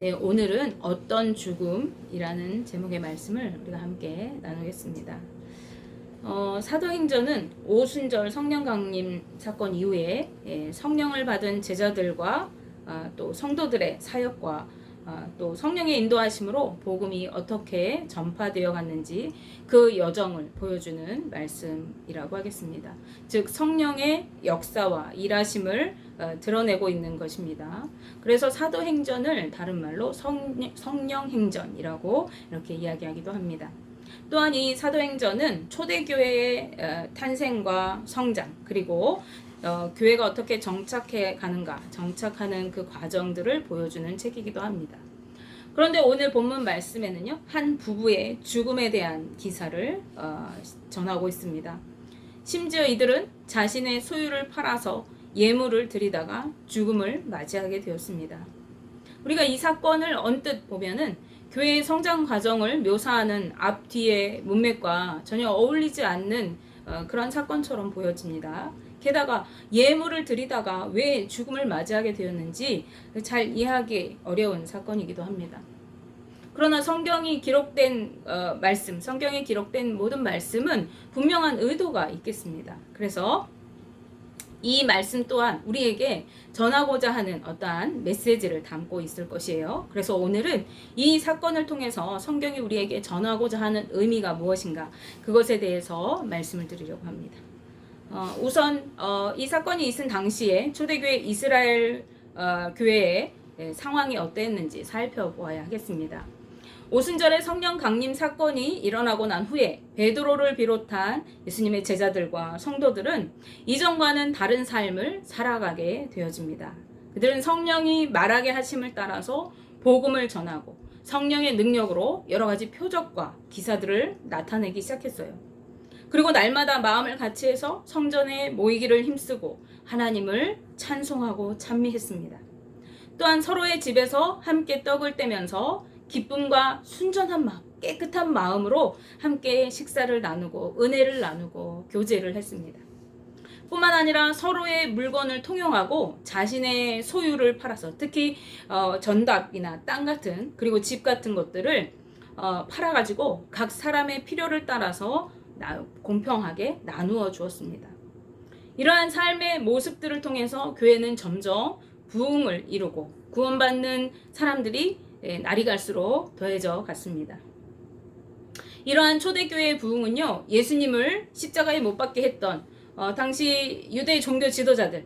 네, 오늘은 어떤 죽음이라는 제목의 말씀을 우리가 함께 나누겠습니다. 사도행전은 오순절 성령 강림 사건 이후에 성령을 받은 제자들과 또 성도들의 사역과 또 성령의 인도하심으로 복음이 어떻게 전파되어 갔는지 그 여정을 보여주는 말씀이라고 하겠습니다. 즉 성령의 역사와 일하심을 드러내고 있는 것입니다. 그래서 사도행전을 다른 말로 성령행전이라고 이렇게 이야기하기도 합니다. 또한 이 사도행전은 초대교회의 탄생과 성장, 그리고 교회가 어떻게 정착해 가는가, 정착하는 그 과정들을 보여주는 책이기도 합니다. 그런데 오늘 본문 말씀에는요, 한 부부의 죽음에 대한 기사를 전하고 있습니다. 심지어 이들은 자신의 소유를 팔아서 예물을 드리다가 죽음을 맞이하게 되었습니다. 우리가 이 사건을 언뜻 보면은 교회의 성장 과정을 묘사하는 앞뒤의 문맥과 전혀 어울리지 않는 그런 사건처럼 보여집니다. 게다가 예물을 드리다가 왜 죽음을 맞이하게 되었는지 잘 이해하기 어려운 사건이기도 합니다. 그러나 성경이 기록된 성경에 기록된 모든 말씀은 분명한 의도가 있겠습니다. 그래서 이 말씀 또한 우리에게 전하고자 하는 어떠한 메시지를 담고 있을 것이에요. 그래서 오늘은 이 사건을 통해서 성경이 우리에게 전하고자 하는 의미가 무엇인가, 그것에 대해서 말씀을 드리려고 합니다. 우선 이 사건이 있은 당시에 초대교회 이스라엘 교회의 상황이 어땠는지 살펴보아야 하겠습니다. 오순절에 성령 강림 사건이 일어나고 난 후에 베드로를 비롯한 예수님의 제자들과 성도들은 이전과는 다른 삶을 살아가게 되어집니다. 그들은 성령이 말하게 하심을 따라서 복음을 전하고 성령의 능력으로 여러 가지 표적과 기사들을 나타내기 시작했어요. 그리고 날마다 마음을 같이해서 성전에 모이기를 힘쓰고 하나님을 찬송하고 찬미했습니다. 또한 서로의 집에서 함께 떡을 떼면서 기쁨과 순전한 마음, 깨끗한 마음으로 함께 식사를 나누고 은혜를 나누고 교제를 했습니다. 뿐만 아니라 서로의 물건을 통용하고 자신의 소유를 팔아서 특히 전답이나 땅 같은, 그리고 집 같은 것들을 팔아가지고 각 사람의 필요를 따라서 공평하게 나누어 주었습니다. 이러한 삶의 모습들을 통해서 교회는 점점 부흥을 이루고 구원받는 사람들이 날이 갈수록 더해져 갔습니다. 이러한 초대교회의 부흥은요, 예수님을 십자가에 못 박게 했던 당시 유대 종교 지도자들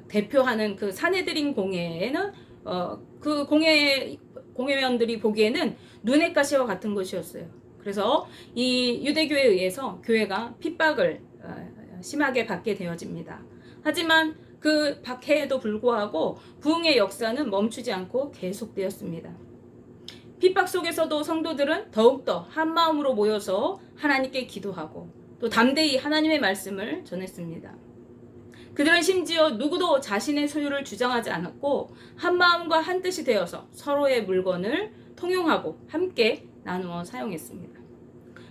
대표하는 그 사내들인 공회에는 그 공회원들이 보기에는 눈의 가시와 같은 것이었어요. 그래서 이 유대교회에 의해서 교회가 핍박을 심하게 받게 되어집니다. 하지만 그 박해에도 불구하고 부흥의 역사는 멈추지 않고 계속되었습니다. 핍박 속에서도 성도들은 더욱더 한마음으로 모여서 하나님께 기도하고 또 담대히 하나님의 말씀을 전했습니다. 그들은 심지어 누구도 자신의 소유를 주장하지 않았고 한마음과 한뜻이 되어서 서로의 물건을 통용하고 함께 나누어 사용했습니다.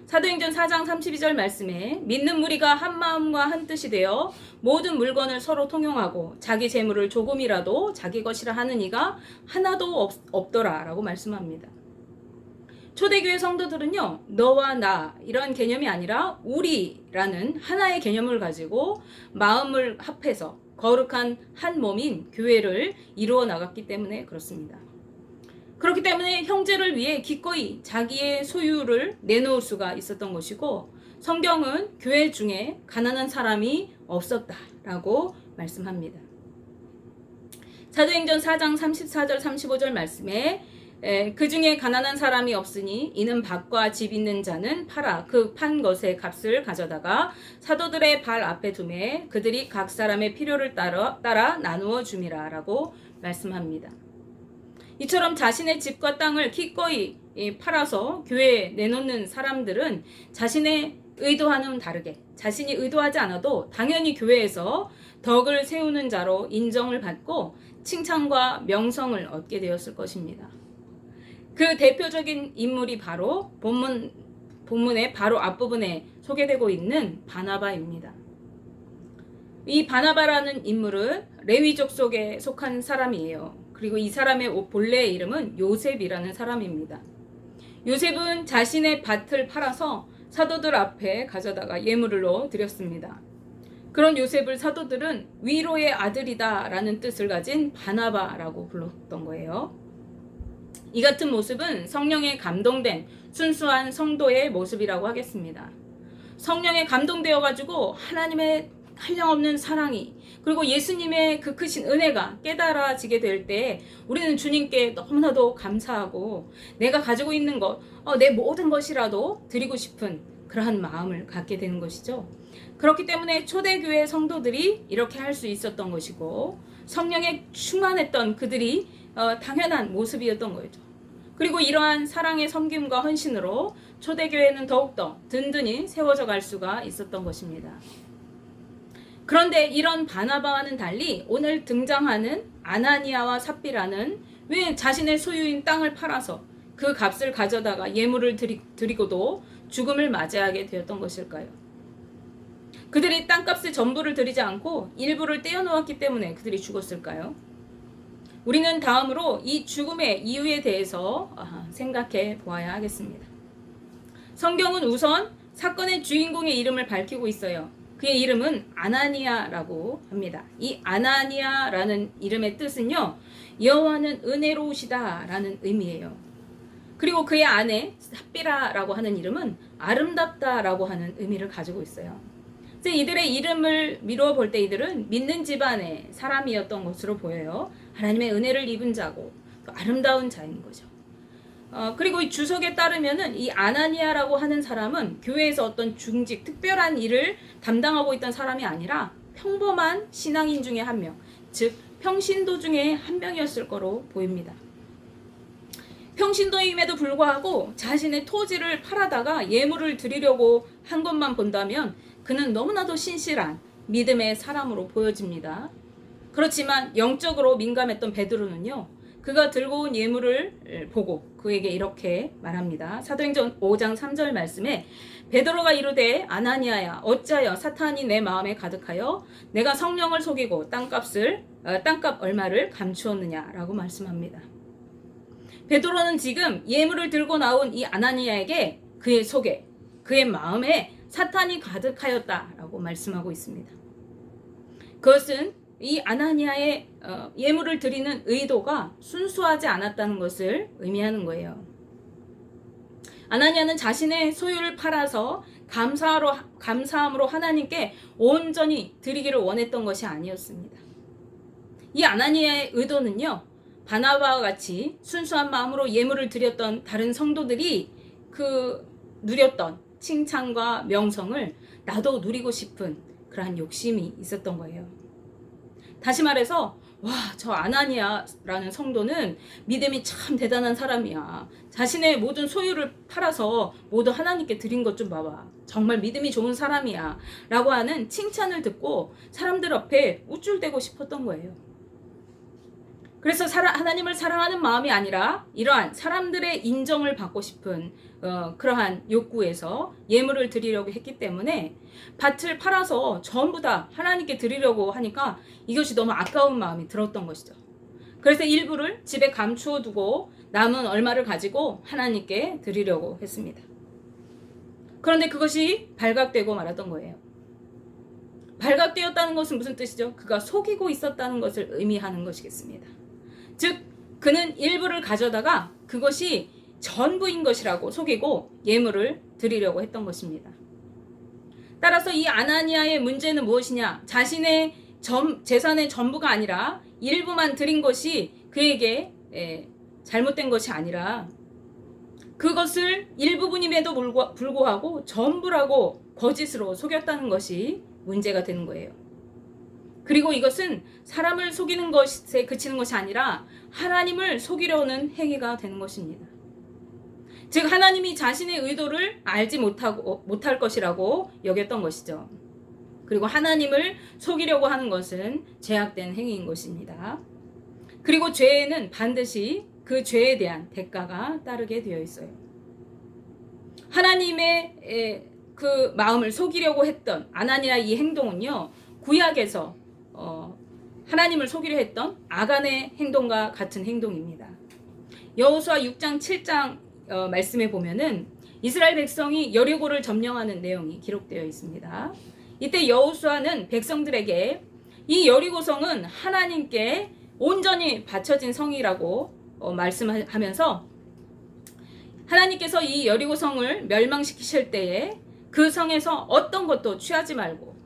사도행전 4장 32절 말씀에 믿는 무리가 한 마음과 한 뜻이 되어 모든 물건을 서로 통용하고 자기 재물을 조금이라도 자기 것이라 하는 이가 하나도 없더라 라고 말씀합니다. 초대교회 성도들은요, 너와 나 이런 개념이 아니라 우리라는 하나의 개념을 가지고 마음을 합해서 거룩한 한 몸인 교회를 이루어 나갔기 때문에 그렇습니다. 그렇기 때문에 형제를 위해 기꺼이 자기의 소유를 내놓을 수가 있었던 것이고, 성경은 교회 중에 가난한 사람이 없었다라고 말씀합니다. 사도행전 4장 34절 35절 말씀에 그 중에 가난한 사람이 없으니 이는 밭과 집 있는 자는 팔아 그 판 것의 값을 가져다가 사도들의 발 앞에 두매 그들이 각 사람의 필요를 따라 나누어 줌이라 라고 말씀합니다. 이처럼 자신의 집과 땅을 기꺼이 팔아서 교회에 내놓는 사람들은 자신의 의도와는 다르게 자신이 의도하지 않아도 당연히 교회에서 덕을 세우는 자로 인정을 받고 칭찬과 명성을 얻게 되었을 것입니다. 그 대표적인 인물이 바로 본문의 바로 앞부분에 소개되고 있는 바나바입니다. 이 바나바라는 인물은 레위족 속에 속한 사람이에요. 그리고 이 사람의 본래의 이름은 요셉이라는 사람입니다. 요셉은 자신의 밭을 팔아서 사도들 앞에 가져다가 예물로 드렸습니다. 그런 요셉을 사도들은 위로의 아들이다 라는 뜻을 가진 바나바라고 불렀던 거예요. 이 같은 모습은 성령에 감동된 순수한 성도의 모습이라고 하겠습니다. 성령에 감동되어 가지고 하나님의 한량없는 사랑이, 그리고 예수님의 그 크신 은혜가 깨달아지게 될 때 우리는 주님께 너무나도 감사하고 내가 가지고 있는 것, 내 모든 것이라도 드리고 싶은 그러한 마음을 갖게 되는 것이죠. 그렇기 때문에 초대교회 성도들이 이렇게 할 수 있었던 것이고, 성령에 충만했던 그들이 당연한 모습이었던 거죠. 그리고 이러한 사랑의 섬김과 헌신으로 초대교회는 더욱더 든든히 세워져 갈 수가 있었던 것입니다. 그런데 이런 바나바와는 달리 오늘 등장하는 아나니아와 삽비라는 왜 자신의 소유인 땅을 팔아서 그 값을 가져다가 예물을 드리고도 죽음을 맞이하게 되었던 것일까요? 그들이 땅값의 전부를 드리지 않고 일부를 떼어놓았기 때문에 그들이 죽었을까요? 우리는 다음으로 이 죽음의 이유에 대해서 생각해 보아야 하겠습니다. 성경은 우선 사건의 주인공의 이름을 밝히고 있어요. 그의 이름은 아나니아라고 합니다. 이 아나니아라는 이름의 뜻은요, 여호와는 은혜로우시다 라는 의미예요. 그리고 그의 아내 삽비라라고 하는 이름은 아름답다 라고 하는 의미를 가지고 있어요. 그래서 이들의 이름을 미루어 볼 때 이들은 믿는 집안의 사람이었던 것으로 보여요. 하나님의 은혜를 입은 자고 또 아름다운 자인 거죠. 그리고 이 주석에 따르면은 이 아나니아라고 하는 사람은 교회에서 어떤 중직, 특별한 일을 담당하고 있던 사람이 아니라 평범한 신앙인 중에 한 명, 즉 평신도 중에 한 명이었을 거로 보입니다. 평신도임에도 불구하고 자신의 토지를 팔아다가 예물을 드리려고 한 것만 본다면 그는 너무나도 신실한 믿음의 사람으로 보여집니다. 그렇지만 영적으로 민감했던 베드로는요, 그가 들고 온 예물을 보고 그에게 이렇게 말합니다. 사도행전 5장 3절 말씀에 베드로가 이르되 아나니아야 어찌하여 사탄이 내 마음에 가득하여 내가 성령을 속이고 땅값 얼마를 감추었느냐라고 말씀합니다. 베드로는 지금 예물을 들고 나온 이 아나니아에게 그의 속에, 그의 마음에 사탄이 가득하였다라고 말씀하고 있습니다. 그것은 이 아나니아의 예물을 드리는 의도가 순수하지 않았다는 것을 의미하는 거예요. 아나니아는 자신의 소유를 팔아서 감사함으로 하나님께 온전히 드리기를 원했던 것이 아니었습니다. 이 아나니아의 의도는요, 바나바와 같이 순수한 마음으로 예물을 드렸던 다른 성도들이 누렸던 칭찬과 명성을 나도 누리고 싶은 그러한 욕심이 있었던 거예요. 다시 말해서 저 아나니아라는 성도는 믿음이 참 대단한 사람이야. 자신의 모든 소유를 팔아서 모두 하나님께 드린 것 좀 봐봐. 정말 믿음이 좋은 사람이야. 라고 하는 칭찬을 듣고 사람들 앞에 우쭐대고 싶었던 거예요. 그래서 하나님을 사랑하는 마음이 아니라 이러한 사람들의 인정을 받고 싶은 그러한 욕구에서 예물을 드리려고 했기 때문에 밭을 팔아서 전부 다 하나님께 드리려고 하니까 이것이 너무 아까운 마음이 들었던 것이죠. 그래서 일부를 집에 감추어 두고 남은 얼마를 가지고 하나님께 드리려고 했습니다. 그런데 그것이 발각되고 말았던 거예요. 발각되었다는 것은 무슨 뜻이죠? 그가 속이고 있었다는 것을 의미하는 것이겠습니다. 즉 그는 일부를 가져다가 그것이 전부인 것이라고 속이고 예물을 드리려고 했던 것입니다. 따라서 이 아나니아의 문제는 무엇이냐? 자신의 재산의 전부가 아니라 일부만 드린 것이 그에게 잘못된 것이 아니라 그것을 일부분임에도 불구하고 전부라고 거짓으로 속였다는 것이 문제가 되는 거예요. 그리고 이것은 사람을 속이는 것에 그치는 것이 아니라 하나님을 속이려는 행위가 되는 것입니다. 즉 하나님이 자신의 의도를 알지 못할 것이라고 여겼던 것이죠. 그리고 하나님을 속이려고 하는 것은 죄악된 행위인 것입니다. 그리고 죄에는 반드시 그 죄에 대한 대가가 따르게 되어 있어요. 하나님의 그 마음을 속이려고 했던 아나니아 이 행동은요, 구약에서 하나님을 속이려 했던 아간의 행동과 같은 행동입니다. 여호수아 6장 7장 말씀에 보면은 이스라엘 백성이 여리고를 점령하는 내용이 기록되어 있습니다. 이때 여호수아는 백성들에게 이 여리고성은 하나님께 온전히 바쳐진 성이라고 말씀하면서 하나님께서 이 여리고성을 멸망시키실 때에 그 성에서 어떤 것도 취하지 말고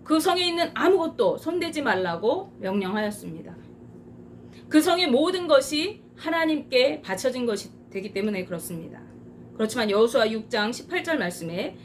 그 성에 있는 아무것도 손대지 말라고 명령하였습니다. 그 성의 모든 것이 하나님께 바쳐진 것이 되기 때문에 그렇습니다. 그렇지만 여호수아 6장 18절 말씀에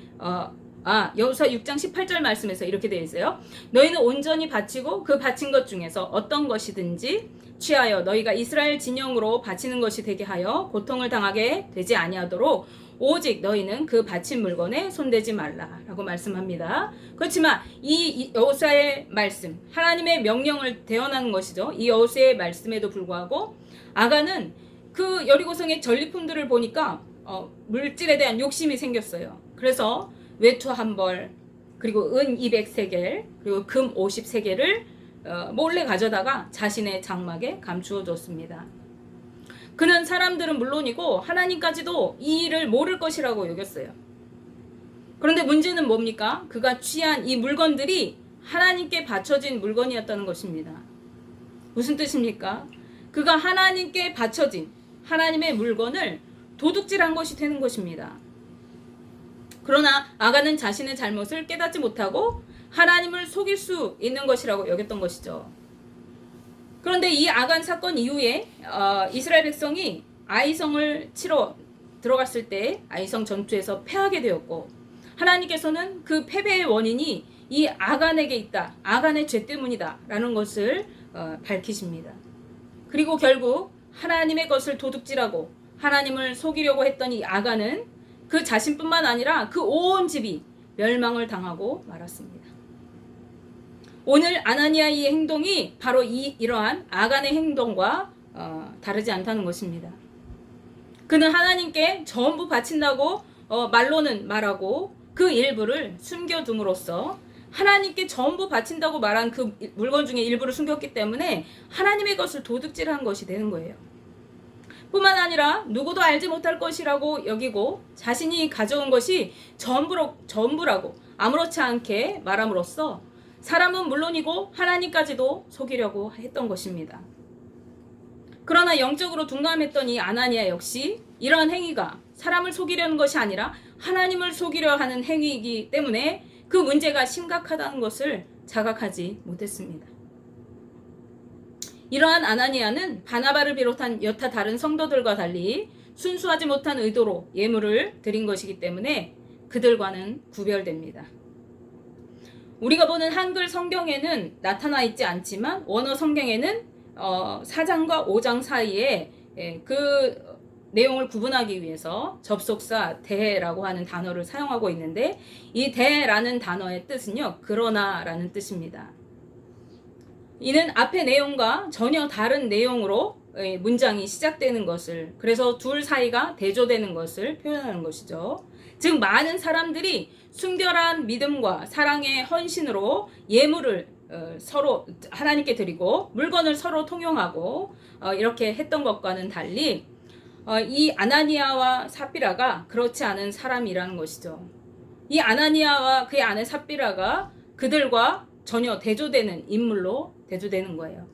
여호수아 6장 18절 말씀에서 이렇게 되어 있어요. 너희는 온전히 바치고 그 바친 것 중에서 어떤 것이든지 취하여 너희가 이스라엘 진영으로 바치는 것이 되게 하여 고통을 당하게 되지 아니하도록 오직 너희는 그 바친 물건에 손대지 말라라고 말씀합니다. 그렇지만 이 여호수아의 말씀, 하나님의 명령을 대언하는 것이죠. 이 여호수아의 말씀에도 불구하고 아간은 그 여리고성의 전리품들을 보니까 물질에 대한 욕심이 생겼어요. 그래서 외투 한 벌, 그리고 은 200세겔, 그리고 금 50세겔을 몰래 가져다가 자신의 장막에 감추어 줬습니다. 그는 사람들은 물론이고 하나님까지도 이 일을 모를 것이라고 여겼어요. 그런데 문제는 뭡니까? 그가 취한 이 물건들이 하나님께 바쳐진 물건이었다는 것입니다. 무슨 뜻입니까? 그가 하나님께 바쳐진 하나님의 물건을 도둑질한 것이 되는 것입니다. 그러나 아간은 자신의 잘못을 깨닫지 못하고 하나님을 속일 수 있는 것이라고 여겼던 것이죠. 그런데 이 아간 사건 이후에 이스라엘 백성이 아이성을 치러 들어갔을 때 아이성 전투에서 패하게 되었고 하나님께서는 그 패배의 원인이 이 아간에게 있다. 아간의 죄 때문이다. 라는 것을 밝히십니다. 그리고 결국 하나님의 것을 도둑질하고 하나님을 속이려고 했던 이 아간은 그 자신뿐만 아니라 그 온 집이 멸망을 당하고 말았습니다. 오늘 아나니아의 행동이 바로 이러한 아간의 행동과 다르지 않다는 것입니다. 그는 하나님께 전부 바친다고 말로는 말하고 그 일부를 숨겨둠으로써 하나님께 전부 바친다고 말한 그 물건 중에 일부를 숨겼기 때문에 하나님의 것을 도둑질한 것이 되는 거예요. 뿐만 아니라 누구도 알지 못할 것이라고 여기고 자신이 가져온 것이 전부라고 아무렇지 않게 말함으로써 사람은 물론이고 하나님까지도 속이려고 했던 것입니다. 그러나 영적으로 둔감했던 이 아나니아 역시 이러한 행위가 사람을 속이려는 것이 아니라 하나님을 속이려 하는 행위이기 때문에 그 문제가 심각하다는 것을 자각하지 못했습니다. 이러한 아나니아는 바나바를 비롯한 여타 다른 성도들과 달리 순수하지 못한 의도로 예물을 드린 것이기 때문에 그들과는 구별됩니다. 우리가 보는 한글 성경에는 나타나 있지 않지만 원어 성경에는 4장과 5장 사이에 그 내용을 구분하기 위해서 접속사 대라고 하는 단어를 사용하고 있는데 이 대라는 단어의 뜻은요, 그러나라는 뜻입니다. 이는 앞의 내용과 전혀 다른 내용으로 문장이 시작되는 것을, 그래서 둘 사이가 대조되는 것을 표현하는 것이죠. 즉 많은 사람들이 순결한 믿음과 사랑의 헌신으로 예물을 서로 하나님께 드리고 물건을 서로 통용하고 이렇게 했던 것과는 달리 이 아나니아와 삽비라가 그렇지 않은 사람이라는 것이죠. 이 아나니아와 그의 아내 삽비라가 그들과 전혀 대조되는 인물로 대조되는 거예요.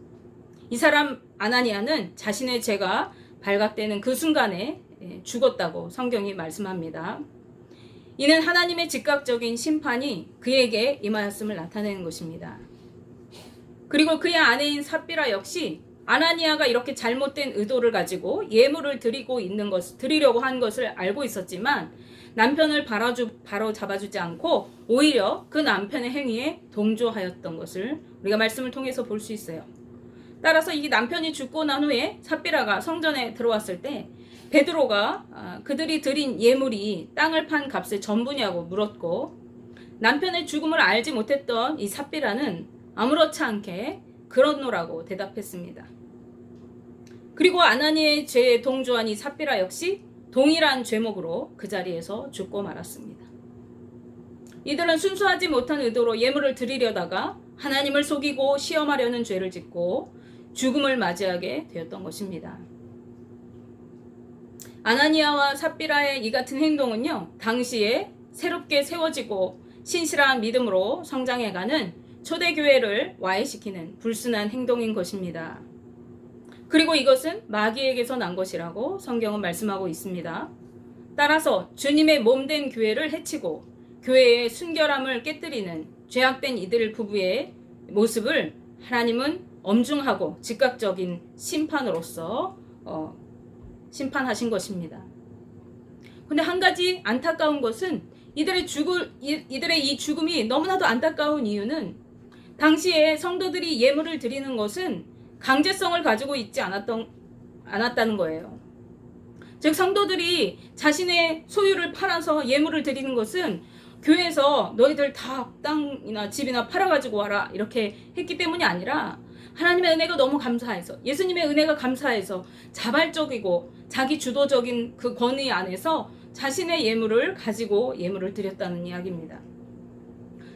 이 사람 아나니아는 자신의 죄가 발각되는 그 순간에 죽었다고 성경이 말씀합니다. 이는 하나님의 즉각적인 심판이 그에게 임하였음을 나타내는 것입니다. 그리고 그의 아내인 삽비라 역시 아나니아가 이렇게 잘못된 의도를 가지고 예물을 드리려고 한 것을 알고 있었지만 남편을 바로 잡아주지 않고 오히려 그 남편의 행위에 동조하였던 것을 우리가 말씀을 통해서 볼 수 있어요. 따라서 이 남편이 죽고 난 후에 삽비라가 성전에 들어왔을 때 베드로가 그들이 드린 예물이 땅을 판 값의 전부냐고 물었고 남편의 죽음을 알지 못했던 이 삽비라는 아무렇지 않게 그렇노라고 대답했습니다. 그리고 아나니아의 죄에 동조한 이 삽비라 역시 동일한 죄목으로 그 자리에서 죽고 말았습니다. 이들은 순수하지 못한 의도로 예물을 드리려다가 하나님을 속이고 시험하려는 죄를 짓고 죽음을 맞이하게 되었던 것입니다. 아나니아와 삽비라의 이 같은 행동은요, 당시에 새롭게 세워지고 신실한 믿음으로 성장해가는 초대교회를 와해시키는 불순한 행동인 것입니다. 그리고 이것은 마귀에게서 난 것이라고 성경은 말씀하고 있습니다. 따라서 주님의 몸된 교회를 해치고 교회의 순결함을 깨뜨리는 죄악된 이들 부부의 모습을 하나님은 엄중하고 즉각적인 심판으로서 심판하신 것입니다. 근데 한 가지 안타까운 것은 이들의 이 죽음이 너무나도 안타까운 이유는 당시에 성도들이 예물을 드리는 것은 강제성을 가지고 있지 않았다는 거예요. 즉 성도들이 자신의 소유를 팔아서 예물을 드리는 것은 교회에서 너희들 다 땅이나 집이나 팔아가지고 와라 이렇게 했기 때문이 아니라 하나님의 은혜가 너무 감사해서, 예수님의 은혜가 감사해서 자발적이고 자기 주도적인 그 권위 안에서 자신의 예물을 가지고 예물을 드렸다는 이야기입니다.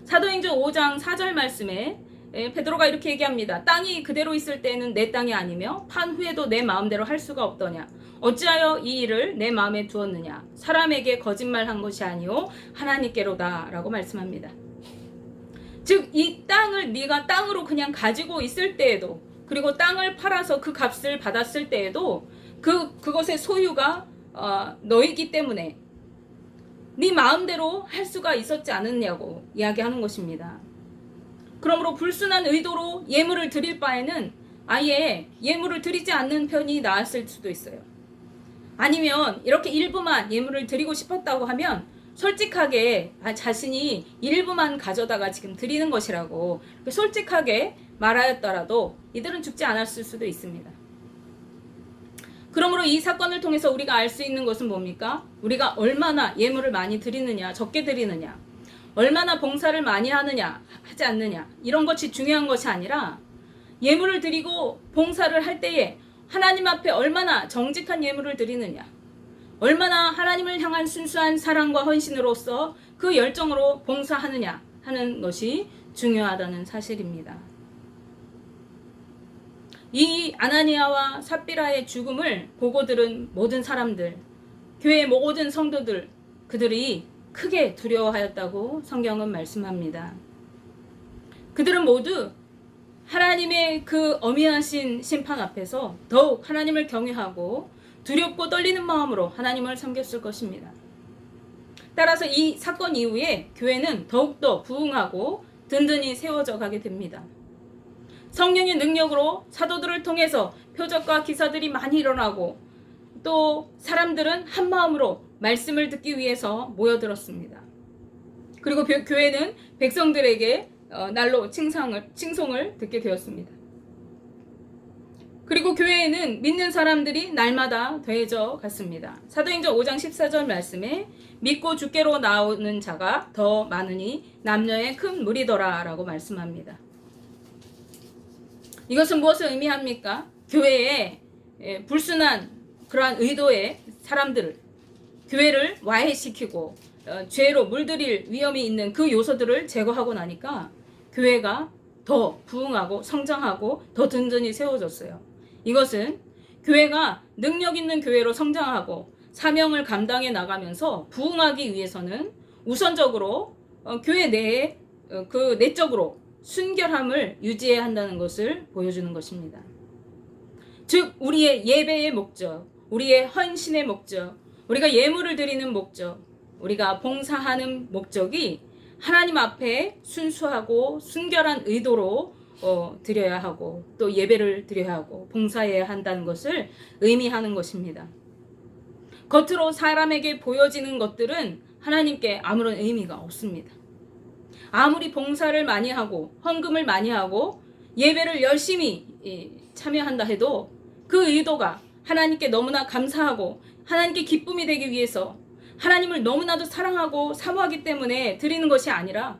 사도행전 5장 4절 말씀에 베드로가 이렇게 얘기합니다. 땅이 그대로 있을 때는 내 땅이 아니며 판 후에도 내 마음대로 할 수가 없더냐. 어찌하여 이 일을 내 마음에 두었느냐. 사람에게 거짓말한 것이 아니오 하나님께로다 라고 말씀합니다. 즉 이 땅을 네가 땅으로 그냥 가지고 있을 때에도, 그리고 땅을 팔아서 그 값을 받았을 때에도 그것의 소유가 너이기 때문에 네 마음대로 할 수가 있었지 않았냐고 이야기하는 것입니다. 그러므로 불순한 의도로 예물을 드릴 바에는 아예 예물을 드리지 않는 편이 나았을 수도 있어요. 아니면 이렇게 일부만 예물을 드리고 싶었다고 하면 솔직하게 자신이 일부만 가져다가 지금 드리는 것이라고 솔직하게 말하였더라도 이들은 죽지 않았을 수도 있습니다. 그러므로 이 사건을 통해서 우리가 알 수 있는 것은 뭡니까? 우리가 얼마나 예물을 많이 드리느냐, 적게 드리느냐, 얼마나 봉사를 많이 하느냐, 하지 않느냐, 이런 것이 중요한 것이 아니라 예물을 드리고 봉사를 할 때에 하나님 앞에 얼마나 정직한 예물을 드리느냐, 얼마나 하나님을 향한 순수한 사랑과 헌신으로서 그 열정으로 봉사하느냐 하는 것이 중요하다는 사실입니다. 이 아나니아와 삽비라의 죽음을 보고 들은 모든 사람들, 교회의 모든 성도들, 그들이 크게 두려워하였다고 성경은 말씀합니다. 그들은 모두 하나님의 그 어미하신 심판 앞에서 더욱 하나님을 경외하고 두렵고 떨리는 마음으로 하나님을 섬겼을 것입니다. 따라서 이 사건 이후에 교회는 더욱더 부흥하고 든든히 세워져 가게 됩니다. 성령의 능력으로 사도들을 통해서 표적과 기사들이 많이 일어나고 또 사람들은 한 마음으로 말씀을 듣기 위해서 모여들었습니다. 그리고 교회는 백성들에게 날로 칭송을 듣게 되었습니다. 그리고 교회에는 믿는 사람들이 날마다 더해져 갔습니다. 사도행전 5장 14절 말씀에 믿고 주께로 나오는 자가 더 많으니 남녀의 큰 무리더라 라고 말씀합니다. 이것은 무엇을 의미합니까? 교회에 불순한 그러한 의도의 사람들을, 교회를 와해시키고 죄로 물들일 위험이 있는 그 요소들을 제거하고 나니까 교회가 더 부흥하고 성장하고 더 든든히 세워졌어요. 이것은 교회가 능력 있는 교회로 성장하고 사명을 감당해 나가면서 부흥하기 위해서는 우선적으로 교회 내에 그 내적으로 순결함을 유지해야 한다는 것을 보여주는 것입니다. 즉 우리의 예배의 목적, 우리의 헌신의 목적, 우리가 예물을 드리는 목적, 우리가 봉사하는 목적이 하나님 앞에 순수하고 순결한 의도로 드려야 하고 또 예배를 드려야 하고 봉사해야 한다는 것을 의미하는 것입니다. 겉으로 사람에게 보여지는 것들은 하나님께 아무런 의미가 없습니다. 아무리 봉사를 많이 하고 헌금을 많이 하고 예배를 열심히 참여한다 해도 그 의도가 하나님께 너무나 감사하고 하나님께 기쁨이 되기 위해서 하나님을 너무나도 사랑하고 사모하기 때문에 드리는 것이 아니라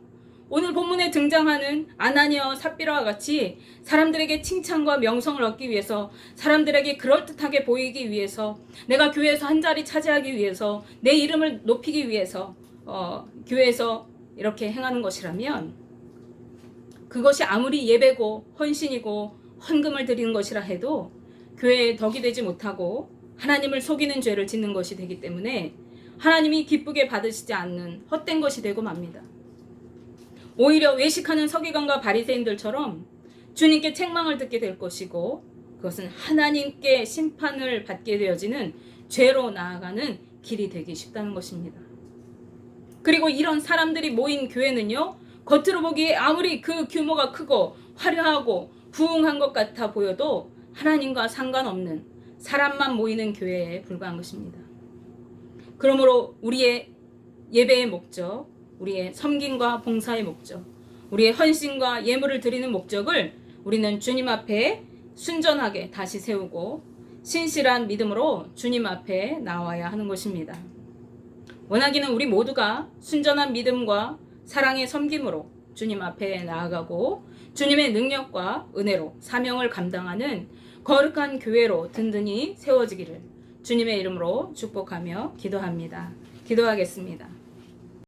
오늘 본문에 등장하는 아나니아와 삽비라와 같이 사람들에게 칭찬과 명성을 얻기 위해서, 사람들에게 그럴듯하게 보이기 위해서, 내가 교회에서 한 자리 차지하기 위해서, 내 이름을 높이기 위해서 교회에서 이렇게 행하는 것이라면 그것이 아무리 예배고 헌신이고 헌금을 드리는 것이라 해도 교회에 덕이 되지 못하고 하나님을 속이는 죄를 짓는 것이 되기 때문에 하나님이 기쁘게 받으시지 않는 헛된 것이 되고 맙니다. 오히려 외식하는 서기관과 바리새인들처럼 주님께 책망을 듣게 될 것이고 그것은 하나님께 심판을 받게 되어지는 죄로 나아가는 길이 되기 쉽다는 것입니다. 그리고 이런 사람들이 모인 교회는요, 겉으로 보기에 아무리 그 규모가 크고 화려하고 부흥한 것 같아 보여도 하나님과 상관없는 사람만 모이는 교회에 불과한 것입니다. 그러므로 우리의 예배의 목적, 우리의 섬김과 봉사의 목적, 우리의 헌신과 예물을 드리는 목적을 우리는 주님 앞에 순전하게 다시 세우고 신실한 믿음으로 주님 앞에 나와야 하는 것입니다. 원하기는 우리 모두가 순전한 믿음과 사랑의 섬김으로 주님 앞에 나아가고 주님의 능력과 은혜로 사명을 감당하는 거룩한 교회로 든든히 세워지기를 주님의 이름으로 축복하며 기도합니다. 기도하겠습니다.